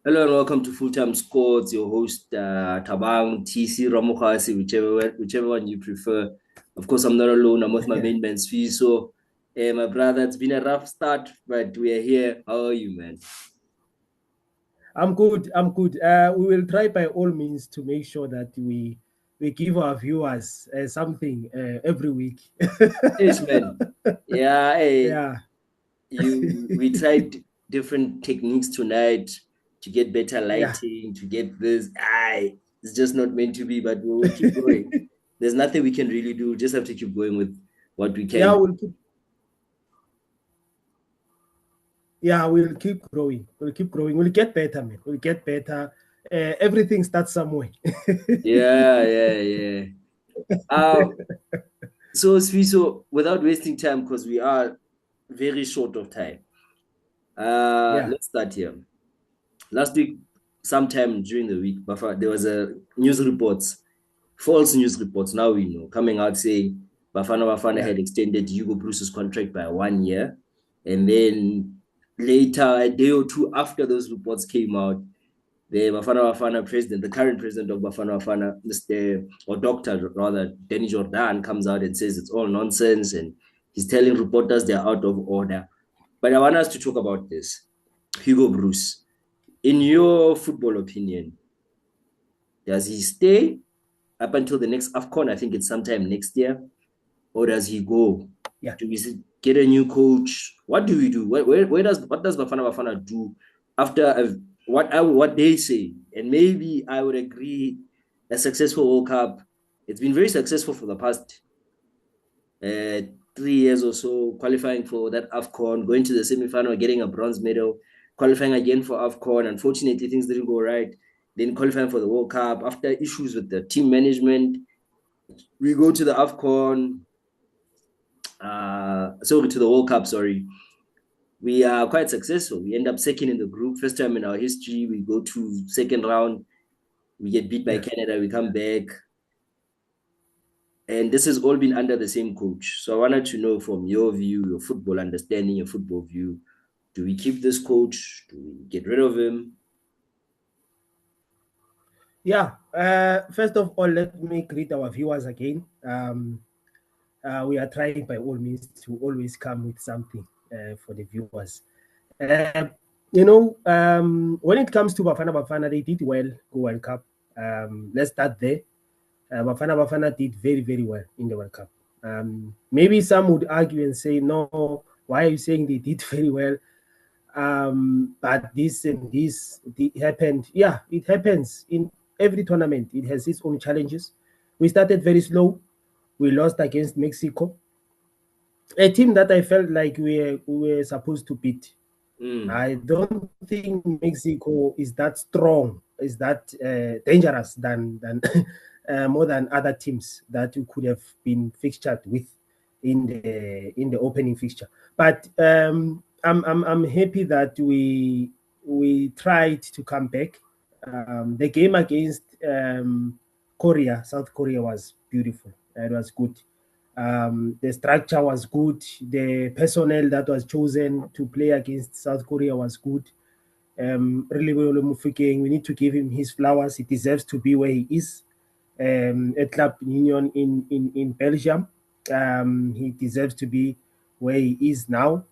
Hello and welcome to Full Time Sports. Your host Tabang, TC, Ramukhasi, whichever one you prefer. Of course, I'm not alone. I'm with my main man Sfi. So, my brother, it's been a rough start, but we are here. How are you, man? I'm good. I'm good. We will try by all means to make sure that we give our viewers something every week. Yes, man. Yeah, hey, Yeah, we tried different techniques tonight to get better yeah, lighting, to get this. It's just not meant to be, but we'll keep going. There's nothing we can really do. Just have to keep going with what we yeah. can. We'll keep growing. We'll keep growing. We'll get better, man. We'll get better. Everything starts somewhere. Yeah. Um, so without wasting time, because we are very short of time, Yeah, let's start here. Last week, sometime during the week, there was a news reports, false news reports. Now we know coming out saying Bafana Bafana yeah, had extended Hugo Bruce's contract by 1 year, and then later, a day or two after those reports came out, the Bafana Bafana president, the current president of Bafana Bafana, Mr. or Doctor rather, Danny Jordan, comes out and says it's all nonsense and he's telling reporters they're out of order. But I want us to talk about this. Hugo Bruce, in your football opinion, does he stay up until the next AFCON? I think it's sometime next year. Or does he go? yeah. Do we get a new coach? What do we do? What does Bafana Bafana do after what they say? And maybe I would agree a successful World Cup. It's been very successful for the past 3 years or so, qualifying for that AFCON, going to the semi-final, getting a bronze medal, qualifying again for AFCON. Unfortunately, things didn't go right. Then qualifying for the World Cup after issues with the team management. We go to the AFCON, sorry, to the World Cup, sorry. We are quite successful. We end up second in the group. First time in our history, we go to second round. We get beat by Yeah. Canada. We come back. And this has all been under the same coach. So I wanted to know from your view, your football understanding, your football view, do we keep this coach? Do we get rid of him? Yeah. First of all, let me greet our viewers again. We are trying by all means to always come with something for the viewers. Uh, when it comes to Bafana Bafana, they did well go World Cup. Let's start there. Bafana Bafana did very, very well in the World Cup. Maybe some would argue and say, no, why are you saying they did very well? But this and this happened. Yeah, it happens in every tournament. It has its own challenges. We started very slow. We lost against Mexico, a team that I felt like we were supposed to beat. Mm. I don't think Mexico is that strong, is that dangerous than more than other teams that you could have been fixtured with in the opening fixture. But I'm happy that we tried to come back. The game against Korea, South Korea, was beautiful. It was good. The structure was good. The personnel that was chosen to play against South Korea was good. Really, we need to give him his flowers. He deserves to be where he is at Club Union in Belgium. He deserves to be where he is now.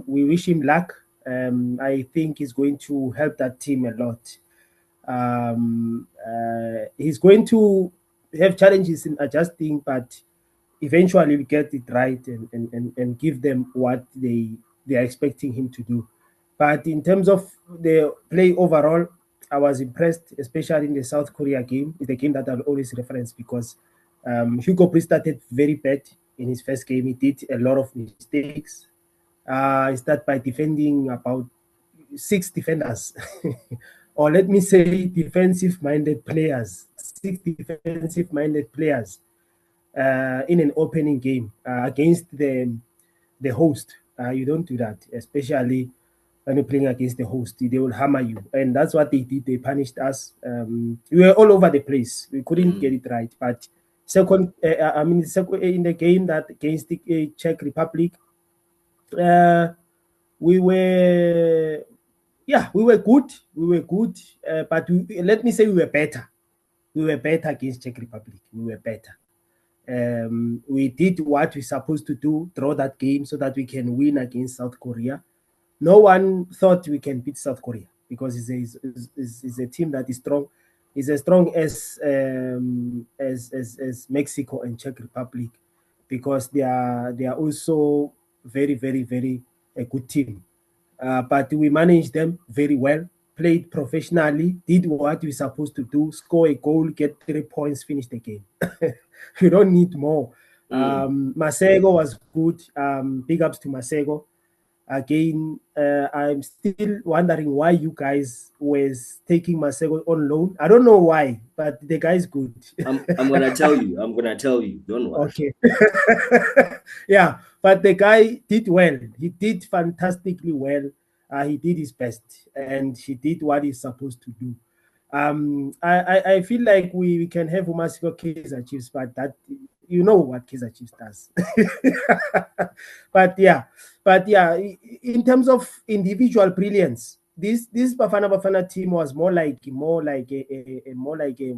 We wish him luck. I think he's going to help that team a lot. He's going to have challenges in adjusting, but eventually we get it right and give them what they are expecting him to do. But in terms of the play overall, I was impressed, especially in the South Korea game. It's the game that I'll always reference because Hugo Pri started very bad in his first game. He did a lot of mistakes. He started by defending about six defenders, or let me say defensive-minded players, six defensive-minded players in an opening game against the host. You don't do that, especially when you're playing against the host. They will hammer you, and that's what they did. They punished us. We were all over the place. We couldn't get Mm. it right. But in the game that against the Czech Republic, uh, we were yeah, we were good. We were good, but let me say we were better. We were better against Czech Republic. We were better. We did what we're supposed to do, draw that game so that we can win against South Korea. No one thought we can beat South Korea because it's a team that is strong. It's as strong as Mexico and Czech Republic because they are also very a good team. But we managed them very well, played professionally, did what we're supposed to do, score a goal, get 3 points, finish the game. You don't need more. Masego was good. Big ups to Masego. Again, I'm still wondering why you guys was taking Masego on loan. I don't know why, but the guy is good. I'm gonna tell you. I'm gonna tell you. Don't worry. Okay. Yeah, but the guy did well. He did fantastically well. He did his best, and he did what he's supposed to do. I feel like we can have Umasiko Kaizer Chiefs, but that you know what Kaizer Chiefs does. but yeah, in terms of individual brilliance, this Bafana Bafana team was more like a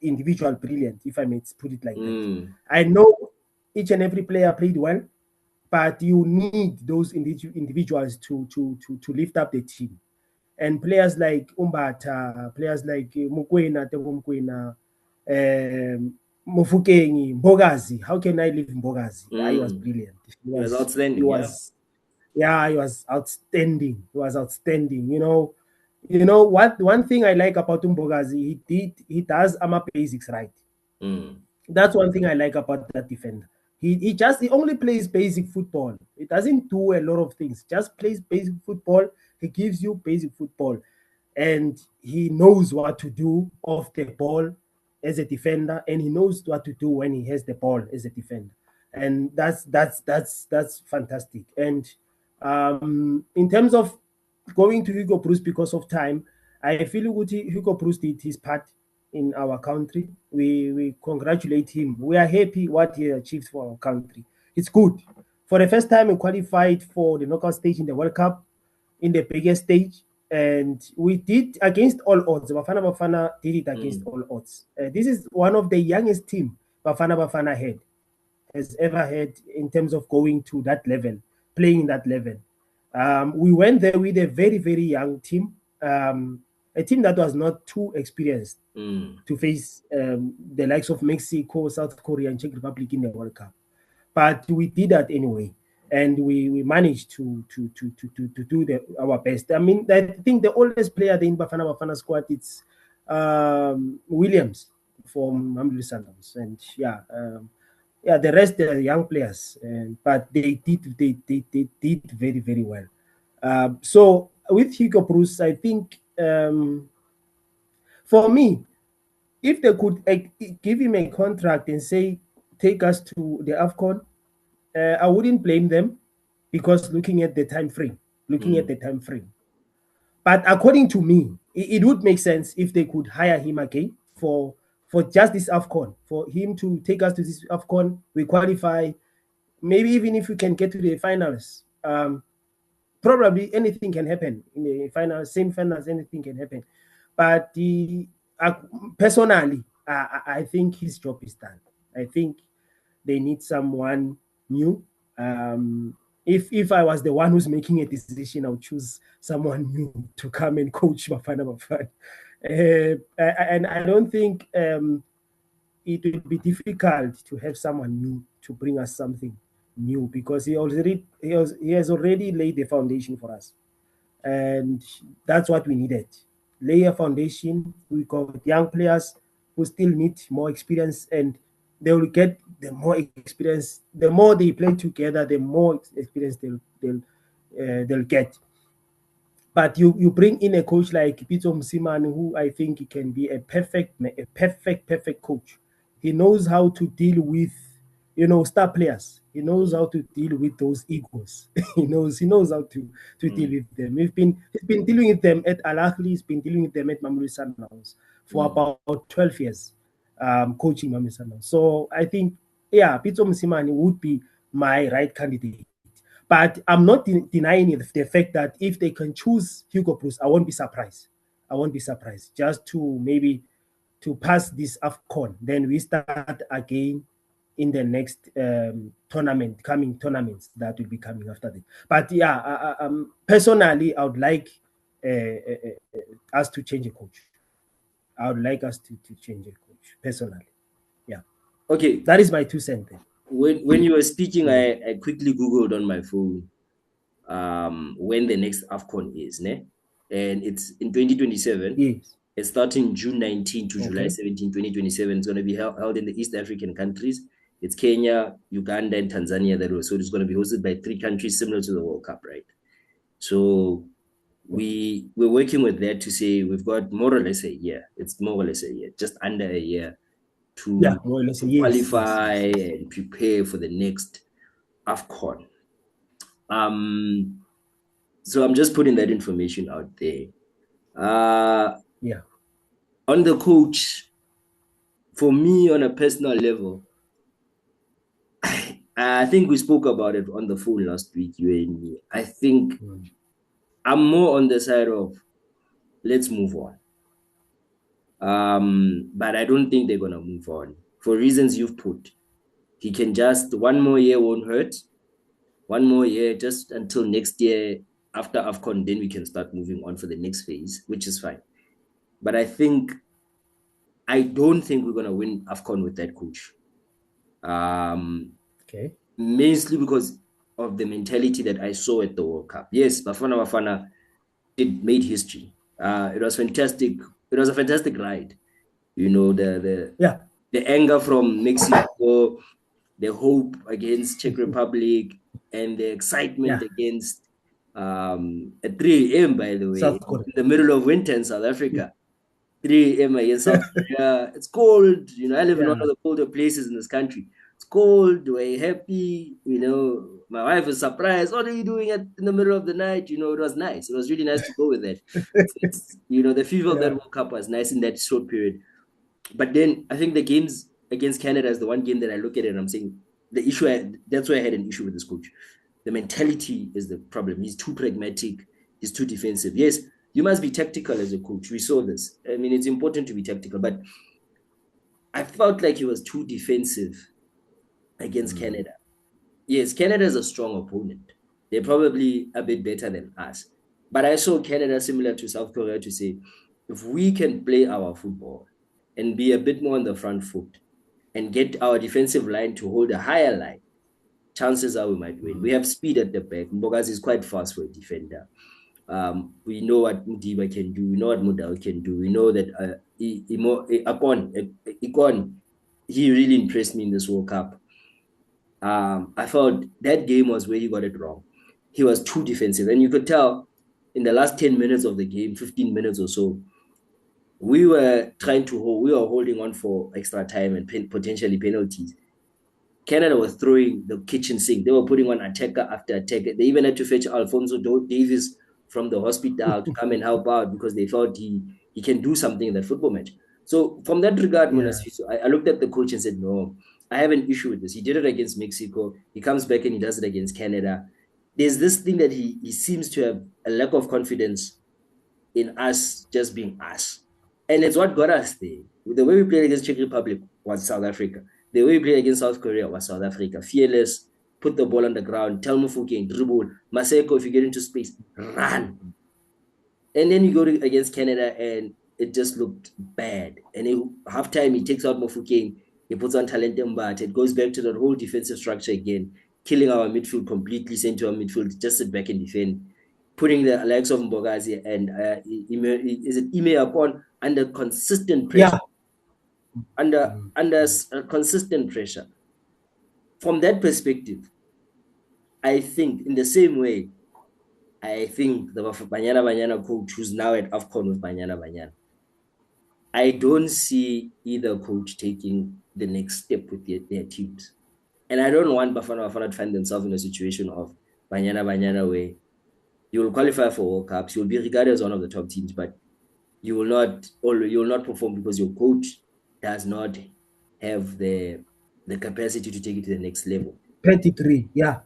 individual brilliant, if I may put it like that. I know each and every player played well, but you need those individuals to lift up the team. And players like Umbata, players like Mukwena, Tebo Mukwena, Mofukeng, Mbogazi. How can I leave Mbogazi? Yeah, he was brilliant. He was He outstanding. was yeah, he was outstanding. He was outstanding. You know what? One thing I like about Mbogazi, he does AMA basics right. That's one thing I like about that defender. He only plays basic football. He doesn't do a lot of things. Just plays basic football. He gives you basic football, and he knows what to do off the ball as a defender, and he knows what to do when he has the ball as a defender, and that's fantastic. And in terms of going to Hugo Bruce because of time, I feel Hugo Bruce did his part in our country. We congratulate him. We are happy what he achieved for our country. It's good. For the first time, we qualified for the knockout stage in the World Cup, in the biggest stage, and we did against all odds. Bafana Bafana did it against all odds. This is one of the youngest team Bafana Bafana has ever had in terms of going to that level, playing that level. We went there with a very young team, a team that was not too experienced to face the likes of Mexico, South Korea, and Czech Republic in the World Cup. But we did that anyway, and we managed to do our best. I mean, I think the oldest player in Bafana Bafana squad is Williams from Mamelodi Sundowns, and the rest are young players, but they did very well. So with Hugo Bruce, I think for me, if they could give him a contract and say take us to the AFCON, I wouldn't blame them because looking at the time frame. But according to me, it would make sense if they could hire him again for just this AFCON, for him to take us to this AFCON. We qualify, maybe even if we can get to the finals. Probably anything can happen in the final, semi-finals, anything can happen. But personally, I think his job is done. I think they need someone new. If I was the one who's making a decision, I would choose someone new to come and coach Bafana Bafana. And I don't think it will be difficult to have someone new to bring us something new because he has already laid the foundation for us, and that's what we needed. Lay a foundation. We got young players who still need more experience, and they will get the more experience. The more they play together, the more experience they'll get. But you bring in a coach like Pito Msimane, who I think he can be a perfect coach. He knows how to deal with star players. He knows how to deal with those egos. he knows how to deal with them. He's been dealing with them at Al Ahly. He's been dealing with them at Mamelodi Sundowns for about 12 years, coaching Mamelodi Sundowns. So I think Pito Msimane would be my right candidate. But I'm not denying the fact that if they can choose Hugo Bruce, I won't be surprised. I won't be surprised. Just to maybe to pass this AFCON, then we start again in the next coming tournaments that will be coming after that. But yeah, personally, I would like us to change a coach. I would like us to change a coach personally. Yeah, Okay. that is my 2 cents. When you were speaking, Mm. I quickly Googled on my phone when the next AFCON is, ne? And it's in 2027. Yes. It's starting June 19 to July Okay. 17, 2027. It's going to be held in the East African countries. It's Kenya, Uganda, and Tanzania. So it's going to be hosted by 3 countries similar to the World Cup, right? So we're working with that to say we've got more or less a year. It's more or less a year, just under a year Yeah, to, more or less. to Yes, yes, qualify yes, yes. and prepare for the next AFCON. Um, so I'm just putting that information out there. Uh, Yeah. on the coach, for me, on a personal level, I think we spoke about it on the phone last week, you and me. I think Mm. I'm more on the side of let's move on. But I don't think they're gonna move on for reasons you've put. He can just 1 more year won't hurt. 1 more year, just until next year after AFCON, then we can start moving on for the next phase, which is fine. But I don't think we're gonna win AFCON with that coach. Um, Okay. Mostly because of the mentality that I saw at the World Cup. Yes, Bafana Bafana did made history. It was fantastic. It was a fantastic ride. You know, Yeah. the anger from Mexico, the hope against Czech Republic, and the excitement Yeah. against at 3 a.m. by the way, South Korea. in the middle of winter in South Africa. 3 a.m. against South Korea. It's cold. You know, I live in one Yeah. of the colder places in this country. It's cold. We're happy. You know, my wife is surprised. What are you doing in the middle of the night? You know, it was nice. It was really nice to go with that. The fever of that Yeah. World Cup was nice in that short period. But then I think the games against Canada is the one game that I look at it and I'm saying the issue. That's why I had an issue with this coach. The mentality is the problem. He's too pragmatic. He's too defensive. Yes, you must be tactical as a coach. We saw this. I mean, it's important to be tactical, but I felt like he was too defensive against Mm. Canada. Yes, Canada is a strong opponent. They're probably a bit better than us. But I saw Canada similar to South Korea to say, if we can play our football and be a bit more on the front foot and get our defensive line to hold a higher line, chances are we might win. We Mm. have speed at the back. Mbogas is quite fast for a defender. We know what Mudiba can do. We know what Mudal can do. We know that Ikon, he really impressed me in this World Cup. I felt that game was where he got it wrong. He was too defensive. And you could tell in the last 10 minutes of the game, 15 minutes or so, we were we were holding on for extra time and potentially penalties. Canada was throwing the kitchen sink. They were putting on attacker after attacker. They even had to fetch Alfonso Davis from the hospital to come and help out because they thought he can do something in that football match. So from that regard, Yeah. I looked at the coach and said, no, I have an issue with this. He did it against Mexico. He comes back and he does it against Canada. There's this thing that he seems to have a lack of confidence in us just being us. And it's what got us there. The way we played against Czech Republic was South Africa. The way we played against South Korea was South Africa. Fearless, put the ball on the ground, tell Mufuke, dribble. Maseko, if you get into space, run. And then you go against Canada and it just looked bad. And halftime, he takes out Mufuke, he puts on Talent Mbata. It goes back to that whole defensive structure again, killing our midfield completely, saying to our midfield, just sit back and defend, putting the likes of Mbogazi and is it Ime upon under consistent pressure, Yeah. under Mm. under Mm. consistent pressure. From that perspective, I think in the same way, I think the Banyana Banyana coach who's now at AFCON with Banyana Banyana, I don't see either coach taking the next step with their teams. And I don't want Bafana Bafana to find themselves in a situation of Banyana Banyana where you will qualify for World Cups, you'll be regarded as one of the top teams, but you will not perform because your coach does not have the capacity to take it to the next level. 23. Yeah.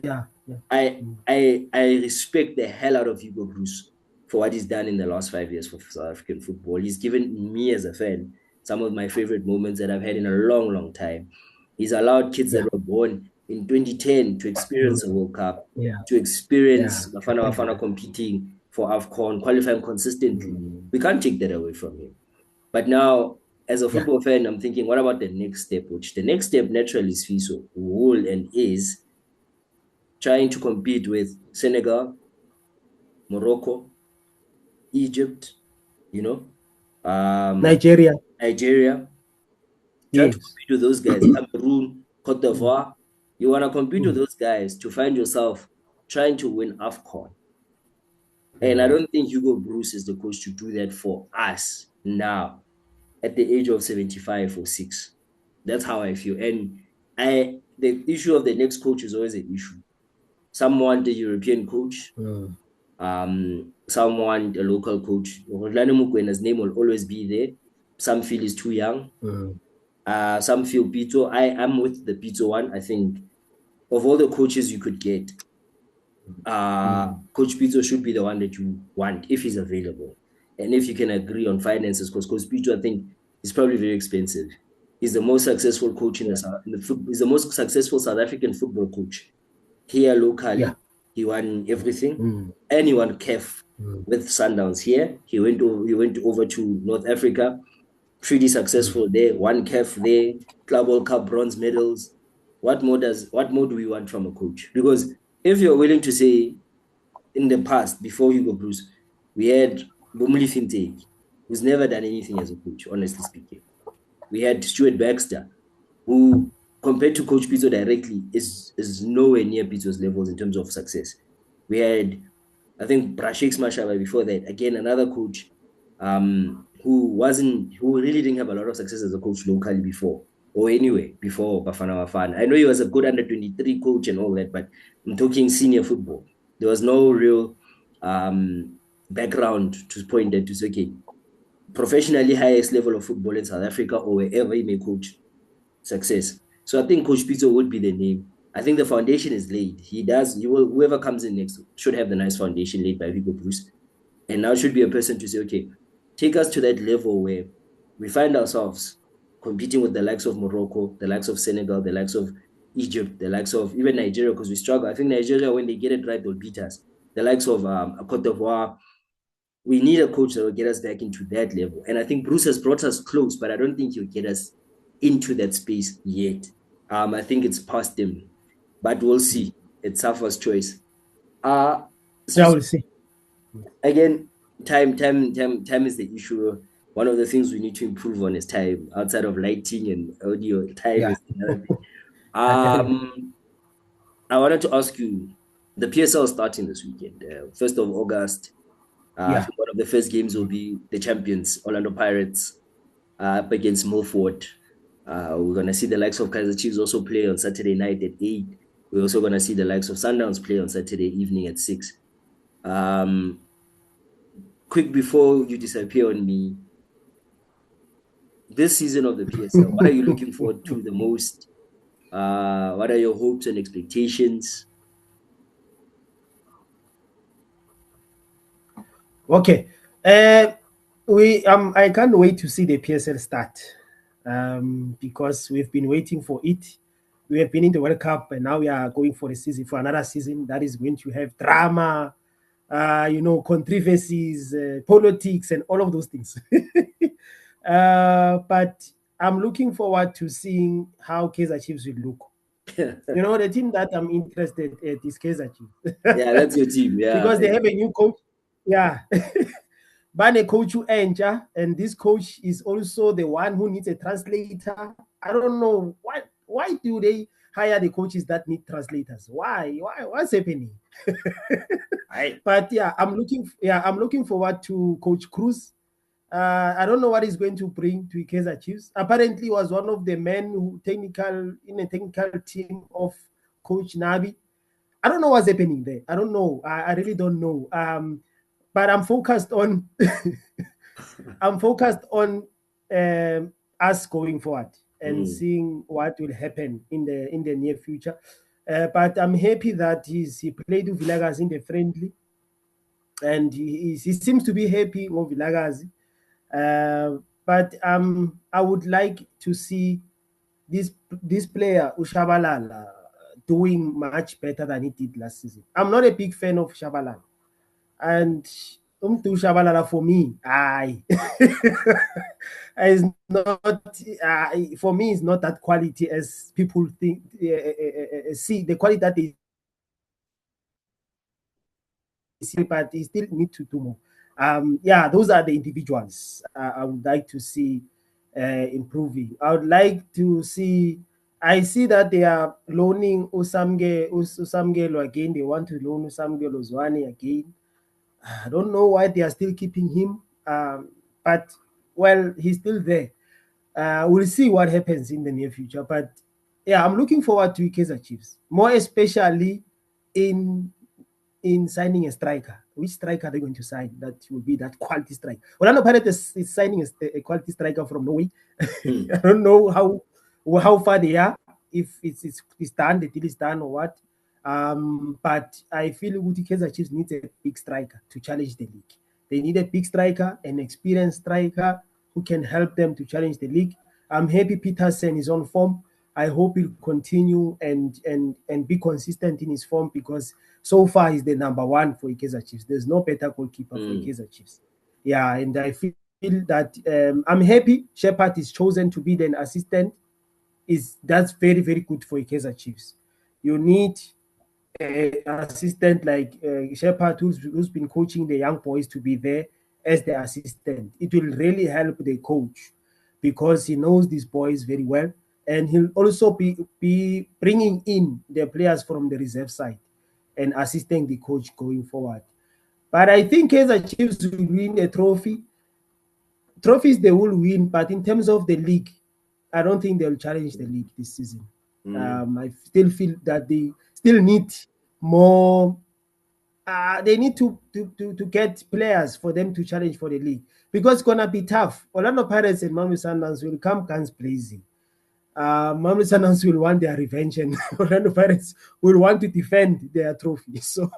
Yeah. Yeah. I respect the hell out of Hugo Bruce for what he's done in the last 5 years for South African football. He's given me as a fan some of my favorite moments that I've had in a long, long time. He's allowed kids Yeah. that were born in 2010 to experience a World Cup, Yeah. to Yeah. experience I Bafana think Bafana competing for AFCON, qualifying consistently. We can't take that away from him. But now, as a yeah. football fan, I'm thinking, what about the next step? Which the next step naturally is FISO, will and is trying to compete with Senegal, Morocco, Egypt, you know, um, Nigeria. Nigeria. Try to Yes. compete with those guys, Cameroon, Cote Mm, d'Ivoire. You want to compete with mm, those guys to find yourself trying to win AFCON. And I mm, don't think Hugo Bruce is the coach to do that for us now at the age of 75 or 6. That's how I feel. And the issue of the next coach is always an issue. Some want a European coach, mm, someone, a local coach. Orlando Mukwena's name will always be there. Some feel he's too young. mm, Some feel Pito. I am with the Pito one. I think of all the coaches you could get, mm. Coach Pito should be the one that you want if he's available. And if you can agree on finances, because Coach Pito, I think, is probably very expensive. He's the most successful coach Yeah. he's the most successful South African football coach here Yeah. locally. He won everything, Mm, and he won CAF mm, with Sundowns here. He went over to North Africa, pretty mm. successful there. Won CAF there, Club World Cup bronze medals. What more do we want from a coach? Because if you're willing to say in the past, before Hugo Bruce, we had Bumuli Fintech, who's never done anything as a coach, honestly speaking. We had Stuart Baxter, who, compared to Coach Pizzo directly, is nowhere near Pizzo's levels in terms of success. We had, I think, Brashik Mashaba before that, again, another coach who really didn't have a lot of success as a coach locally before, or anyway, before Bafana Bafana. I know he was a good under 23 coach and all that, but I'm talking senior football. There was no real background to point that to say, okay, professionally highest level of football in South Africa or wherever he may coach, success. So I think Coach Pizzo would be the name. I think the foundation is laid. Whoever comes in next should have the nice foundation laid by Hugo Bruce. And now should be a person to say, okay, take us to that level where we find ourselves competing with the likes of Morocco, the likes of Senegal, the likes of Egypt, the likes of even Nigeria, because we struggle. I think Nigeria, when they get it right, they'll beat us. The likes of Cote d'Ivoire, we need a coach that will get us back into that level. And I think Bruce has brought us close, but I don't think he'll get us into that space yet. I think it's past him, but we'll see. It's Safa's choice. Uh Yeah, so we'll see. again, time is the issue. One of the things we need to improve on is time. Outside of lighting and audio, time Yeah. is another thing. Um, I wanted to ask you, the PSL is starting this weekend, 1st of August. I Yeah. think one of the first games will be the champions, Orlando Pirates, up against Milford. We're gonna see the likes of Kaiser Chiefs also play on Saturday night at 8. We're also gonna see the likes of Sundowns play on Saturday evening at 6. Um, quick before you disappear on me, this season of the PSL, what are you looking forward to the most? What are your hopes and expectations? Okay. We I can't wait to see the PSL start. Because we've been waiting for it. We have been in the World Cup and now we are going for a season for another season that is going to have drama, controversies, politics, and all of those things. But I'm looking forward to seeing how Kaiser Chiefs will look. Yeah, The team that I'm interested in is Kaiser Chiefs that's your team. Yeah. because they have a new coach. Yeah. Bane coach who enter, and this coach is also the one who needs a translator. I don't know why do they hire the coaches that need translators? Why? What's happening? I But yeah, I'm looking forward to Coach Cruz. I don't know what he's going to bring to Kaizer Chiefs. Apparently, he was one of the men who technical in a technical team of Coach Nabi. I don't know what's happening there. I don't know. I really don't know. But I'm focused on I'm focused on us going forward and mm, seeing what will happen in the near future. But I'm happy that he played with Vilakazi in the friendly, and he seems to be happy with Vilakazi. But I would like to see this player Ushabalala doing much better than he did last season. I'm not a big fan of Shabalala, and Ushabalala for me, I is not for me is not that quality as people think see the quality that they see, but they still need to do more. Yeah, those are the individuals I would like to see improving. I would like to see. I see that they are loaning Usamgelo again. They want to loan Usamgelo Zwane again. I don't know why they are still keeping him, but well, he's still there. We'll see what happens in the near future. But yeah, I'm looking forward to Kaizer Chiefs, more especially in signing a striker. Which striker are they going to sign that will be that quality striker? Orlando Pirates is signing a quality striker from Norway. I don't know how far they are, if it's done, the deal is done or what. But I feel Uti Kaizer Chiefs needs a big striker to challenge the league. They need a big striker, an experienced striker who can help them to challenge the league. I'm happy Peterson is on form. I hope he'll continue and be consistent in his form, because so far he's the number one for Kaizer Chiefs. There's no better goalkeeper for Kaizer Chiefs. Yeah, and I feel that I'm happy Shepard is chosen to be the assistant. That's very very good for Kaizer Chiefs. You need assistant like Shepard, who's been coaching the young boys, to be there as the assistant. It will really help the coach because he knows these boys very well, and he'll also be bringing in the players from the reserve side and assisting the coach going forward. But I think Kaizer Chiefs will win a trophy. Trophies they will win, but in terms of the league, I don't think they'll challenge the league this season. I still feel that they still need more. They need to get players for them to challenge for the league, because it's gonna be tough. Orlando Pirates and Mamelodi Sundowns will come guns blazing. Mamelodi Sundowns will want their revenge, and Orlando Pirates will want to defend their trophy. So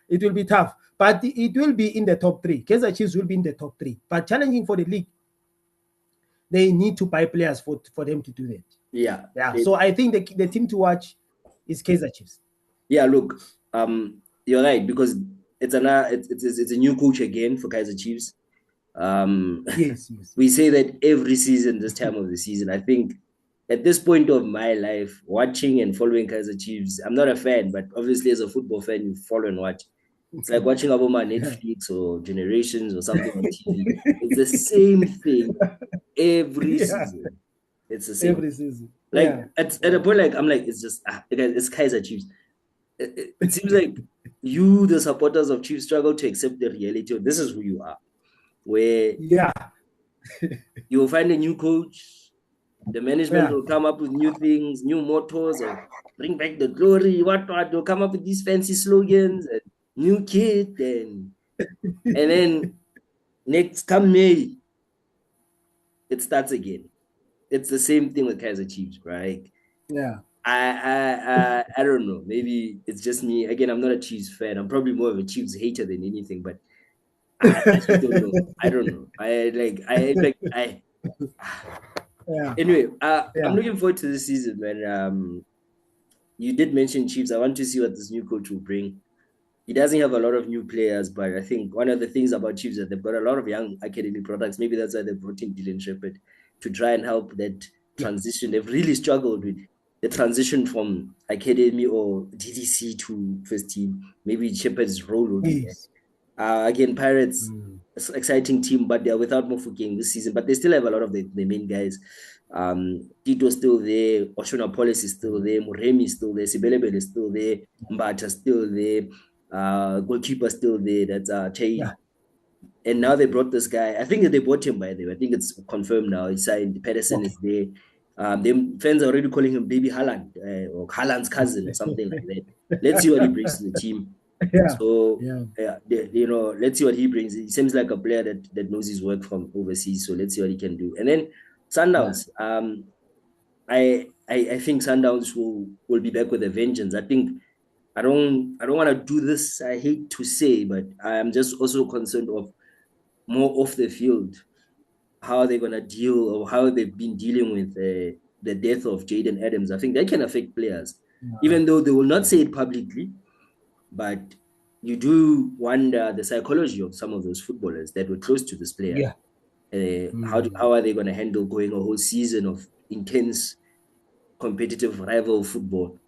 it will be tough, but it will be in the top three. Kaizer Chiefs will be in the top three, but challenging for the league, they need to buy players for them to do that. Yeah. So I think the team to watch is Kaizer Chiefs. Yeah, look, you're right, because it's a new coach again for Kaizer Chiefs. Yes. We say that every season, this time of the season. I think at this point of my life, watching and following Kaizer Chiefs, I'm not a fan, but obviously as a football fan, you follow and watch. It's like watching Aboma Netflix or Generations or something on TV. It's the same thing every Yeah, season. It's the same. every season. Like Yeah. at a point, like I'm like, it's just it's Kaizer Chiefs. It seems like you, the supporters of Chiefs, struggle to accept the reality of this is who you are, where Yeah. you will find a new coach, the management Yeah. will come up with new things, new mottos of bring back the glory, what, they'll come up with these fancy slogans and new kid, and then next come May, it starts again. It's the same thing with Kaizer Chiefs, right? Yeah. I don't know. Maybe it's just me. Again, I'm not a Chiefs fan. I'm probably more of a Chiefs hater than anything, but I just don't know. I don't know. Yeah. Anyway, I'm Yeah. looking forward to this season, man. You did mention Chiefs. I want to see what this new coach will bring. He doesn't have a lot of new players, but I think one of the things about Chiefs is that they've got a lot of young academy products. Maybe that's why they brought in Dylan Shepherd to try and help that Yeah. transition. They've really struggled with the transition from academy or DDC to first team. Maybe Shepherd's role will be there. Yes. Again, Pirates, exciting team, but they're without Mofokeng this season. But they still have a lot of the main guys. Tito's still there. Oshona Polis is still there. Muremi is still there. Sibelebele is still there. Mbata still there. Goalkeeper still there. That's Chei. Yeah. And now they brought this guy. I think that they bought him, by the way. I think it's confirmed now. He signed. Pedersen Okay. is there. The fans are already calling him Baby Haaland or Haaland's cousin or something like that. Let's see what he brings to the team. Yeah. So, Yeah. let's see what he brings. He seems like a player that knows his work from overseas. So let's see what he can do. And then Yeah. Sundowns. I think Sundowns will be back with a vengeance. I think I don't want to do this. I hate to say, but I'm just also concerned of more off the field, how they're gonna deal or how they've been dealing with the death of Jaden Adams. I think that can affect players, even though they will not say it publicly. But you do wonder the psychology of some of those footballers that were close to this player. Yeah. How are they going to handle going a whole season of intense competitive rival football,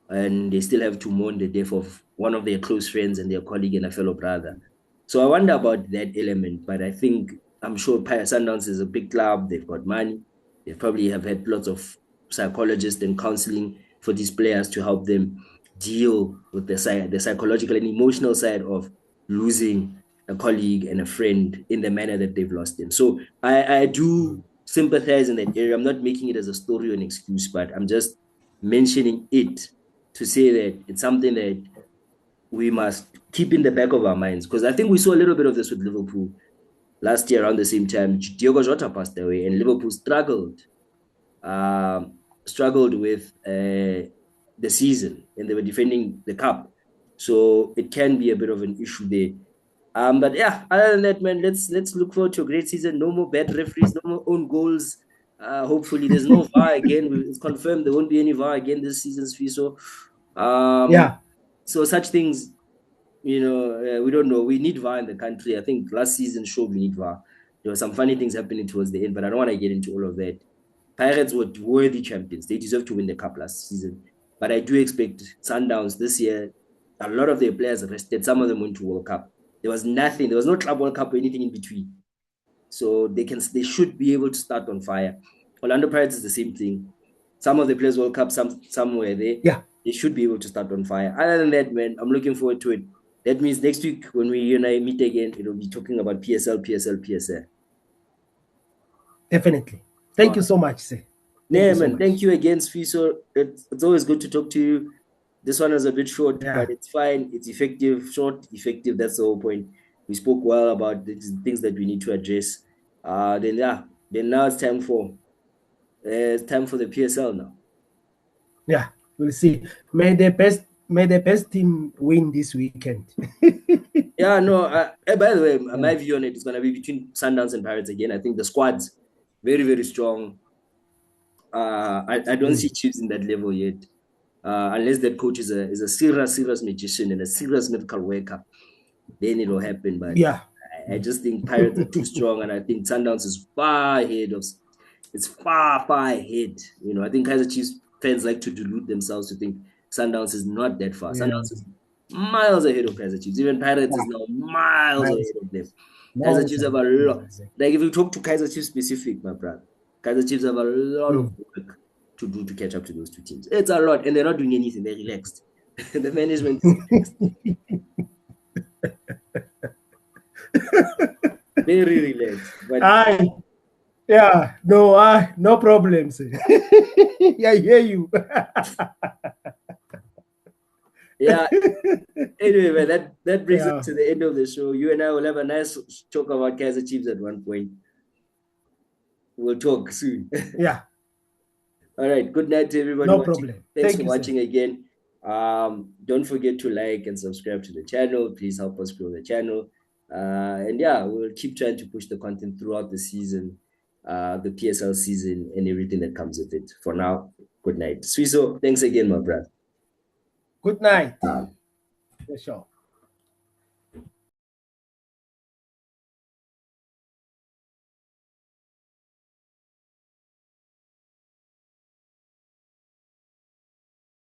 and they still have to mourn the death of one of their close friends and their colleague and a fellow brother. So I wonder about that element, but I'm sure Sundowns is a big club. They've got money. They probably have had lots of psychologists and counseling for these players to help them deal with the psychological and emotional side of losing a colleague and a friend in the manner that they've lost them. So I do sympathize in that area. I'm not making it as a story or an excuse, but I'm just mentioning it to say that it's something that we must keep in the back of our minds. Because I think we saw a little bit of this with Liverpool last year around the same time. Diogo Jota passed away, and Liverpool struggled with the season, and they were defending the cup. So it can be a bit of an issue there. But yeah, other than that, man, let's look forward to a great season. No more bad referees, no more own goals. Hopefully, there's no VAR again. It's confirmed there won't be any VAR again this season's fee. So, Yeah. so such things, we don't know. We need VAR in the country. I think last season showed we need VAR. There were some funny things happening towards the end, but I don't want to get into all of that. Pirates were worthy champions. They deserve to win the cup last season. But I do expect Sundowns this year. A lot of their players rested. Some of them went to World Cup. There was nothing. There was no Club World Cup or anything in between. So they should be able to start on fire. Orlando Pirates is the same thing. Some of the players World Cup, some were there. Yeah. They should be able to start on fire. Other than that, man, I'm looking forward to it. That means next week when you and I meet again, it'll be talking about PSL, PSL, PSL. Definitely. Thank you so much, sir. Thank Yeah, you so man. much. Thank you again, Sfiso. It's always good to talk to you. This one is a bit short, Yeah. but it's fine. It's effective, short, effective. That's the whole point. We spoke well about the things that we need to address. Then now it's time for the PSL now. Yeah. We'll see. May the best team win this weekend. Yeah, no. By the way, my Yeah. view on it is gonna be between Sundowns and Pirates again. I think the squad's very, very strong. I don't see Chiefs in that level yet, unless that coach is a serious, serious magician and a serious medical worker. Then it'll happen. But Yeah. I just think Pirates are too strong, and I think Sundowns is far ahead of. It's far, far ahead. I think Kaiser Chiefs fans like to delude themselves to think Sundowns is not that far. Yeah. Sundowns is miles ahead of Kaiser Chiefs. Even Pirates is Yeah. now miles Miles, ahead of them. Kaiser miles Chiefs have ahead. a Yeah, lot. exactly. Like if you talk to Kaiser Chiefs specific, my brother, Kaiser Chiefs have a lot of Mm. work to do to catch up to those two teams. It's a lot, and they're not doing anything. They're relaxed. The management is relaxed. Very relaxed. But I Yeah, no, no problems. Yeah, I hear you. yeah, anyway, man, that brings us Yeah, to the end of the show. You and I will have a nice talk about Kaiser Chiefs at one point. We'll talk soon. yeah, All right. Good night to everybody no watching. problem. Thanks Thank for you, sir. watching again. Don't forget to like and subscribe to the channel. Please help us grow the channel. And yeah, we'll keep trying to push the content throughout the season, the PSL season, and everything that comes with it. For now, good night. Swiso, thanks again, my brother. Good night. For sure.